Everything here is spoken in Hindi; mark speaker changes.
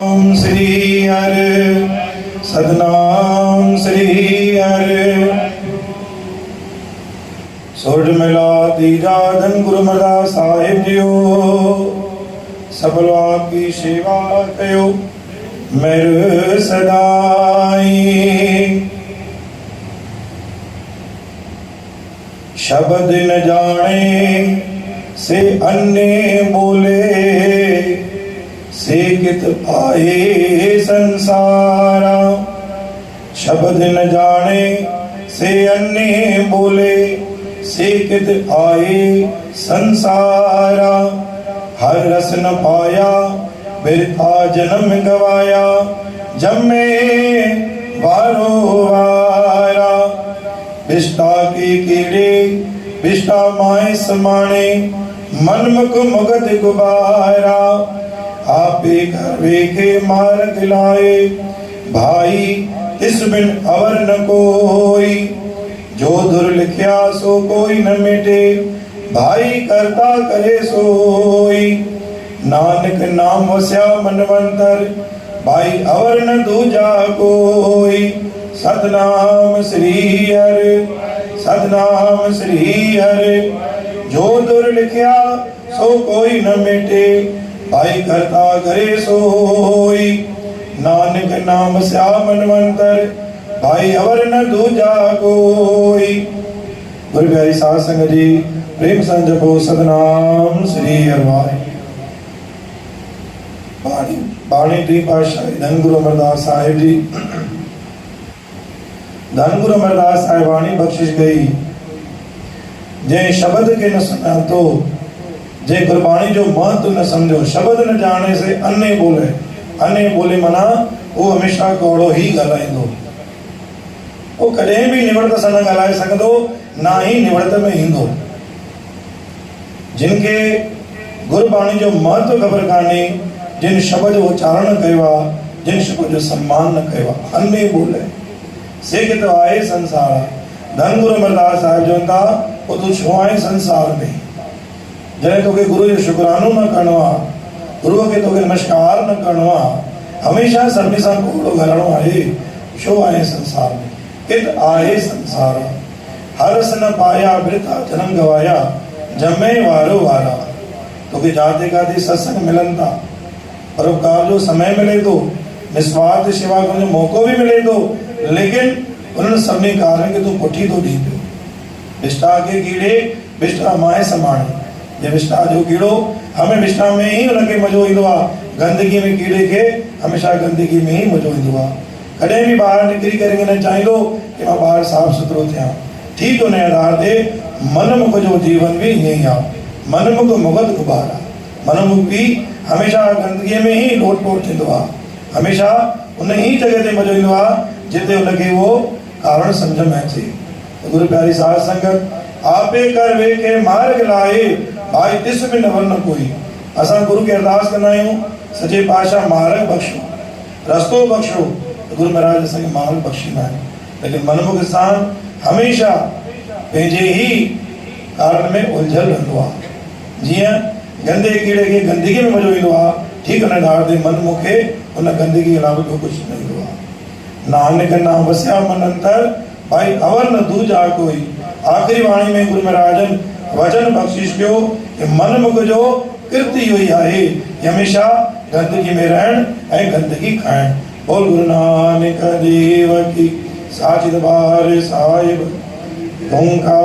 Speaker 1: ओम श्री हरि सतनाम श्री हरि। सोड मिला तीजा धन गुरु अमरदास साहिब जियो, सफल आपकी सेवा कयो मेरे सदाई। शब्द न जाने से अन्य बोले, सेकित पाए संसारा। शब्द न जाने से अन्य बोले, सेकित आए संसारा। हर रस न पाया बिरथा जन्म गवाया, जम्मे वारो वारा। विष्टा के कीड़े विष्टा माए समाने, मनमुख मुगध गुबारा। आपे घरवे के मार गिलाए, भाई इस बिन अवर न कोई। जो दुर लिखिया सो कोई न मिटे, भाई करता करे सोई। नानक नाम वस्या मनवंतर, भाई अवर न दूजा कोई। सतनाम श्री हरि सतनाम श्री हरि। जो दुर लिखिया सो कोई न मिटे, भाई करता करे सोई। नानक नाम वस्या मनवंतर, भाई अवर न दूजा कोई। गुरु प्यारी साध संगत जी, प्रेम संग जपो सतनाम श्री हरि वाहिगुरू। बाणी टी पातशाही धन गुरु अमरदास साहिब जी। धन गुरु अमरदास साहिब बाणी बख्शिश गई। जे शब्द के न सुना तो, जे गुरबाणी जो महत्व न समझो। शब्द न जाने से अन्य बोले, अन्य बोले मना वो हमेशा कौड़ो ही ॻाल्हाईंदो। वो कॾहिं भी निवड़त सां न ॻाल्हाए सघंदो, ना ही निवड़त में ईंदो। जिनके गुरबाणी जो महत्व ख़बर कान्हे, जिन शब्द जो उच्चारण कयो आहे, जिन शब्द जो सम्मान न कयो आहे, अन्य बोले सेकित आए संसार। धन गुरु अमरदास साहिब चवनि था, पोइ तूं छो आहे संसार में। जॾहिं तोखे गुरु जो शुकरानो न करिणो आहे, गुरुअ खे तोखे नमस्कार न करिणो आहे, हमेशह सभिनी सां कोड़ो ॻाल्हाइणो आहे, छो आहे संसार में। कित आहे संसार, हर रस न पाया बिरथा जन्म गवाया, जमे वारो वारा। तोखे जाते काथे सत्संग मिलनि था, परोपकार जो समय मिले थो, निस्वार्थ सेवा करण जो मौक़ो भी मिले थो, लेकिन उन्हनि सभिनी कारण खे तूं पुठी थो ॾीं पियो। विष्टा के कीड़े विष्टा माए समाणे। जे विष्टा जो कीड़ो हमें विष्टा में ही उनखे मज़ो ईंदो आहे, गंदगी में कीड़े खे हमेशह गंदगी में ही मज़ो ईंदो आहे। कॾहिं भी ॿाहिरि निकिरी करे न चाहींदो कि मां ॿाहिरि साफ़ सुथरो थियां। ठीक उन आधार ते मनमुख जो जीवन भी ईअं ई आहे। मनमुख मुगध गुबारा। मनमुख भी हमेशा गंदगी में ही लोटपोट थींदो आहे, हमेशा उन ही जगह ते मज़ो ईंदो आहे जिते उनखे वो कारण सम्झ में अचे। गुरु प्यारी साध संगत, आपे कर वे के मार्ग लाए, भाई तिस में नवर न कोई। असां गुरु के अरदास कंदा आहियूं, सचे पातशाह मार्ग बख्शो, रस्तो बख्शो। गुरु महाराज असांखे मार्ग बख्शींदा आहिनि, लेकिन मनमुख इंसान हमेशा पंहिंजे ही कारण में उलझल रहंदो आहे। जीअं गंदे कीड़े खे गंदगी में मज़ो ईंदो आहे, ठीक उन आधार ते मनमुख खे उन गंदगी अलावा ॿियो कुझु न ईंदो आहे। नानक नाम वसिया मन अंतर, भाई अवर न दूजा कोई। आख़िरी वाणी में गुरु महाराजन वचन बख्शिश कयो कि मनमुख जो कृत इहो ई आहे कि हमेशा गंदगी में रहण ऐं गंदगी खाइण। बोल गुरु नानक देव की। साची दरबार साहिब ओंकार।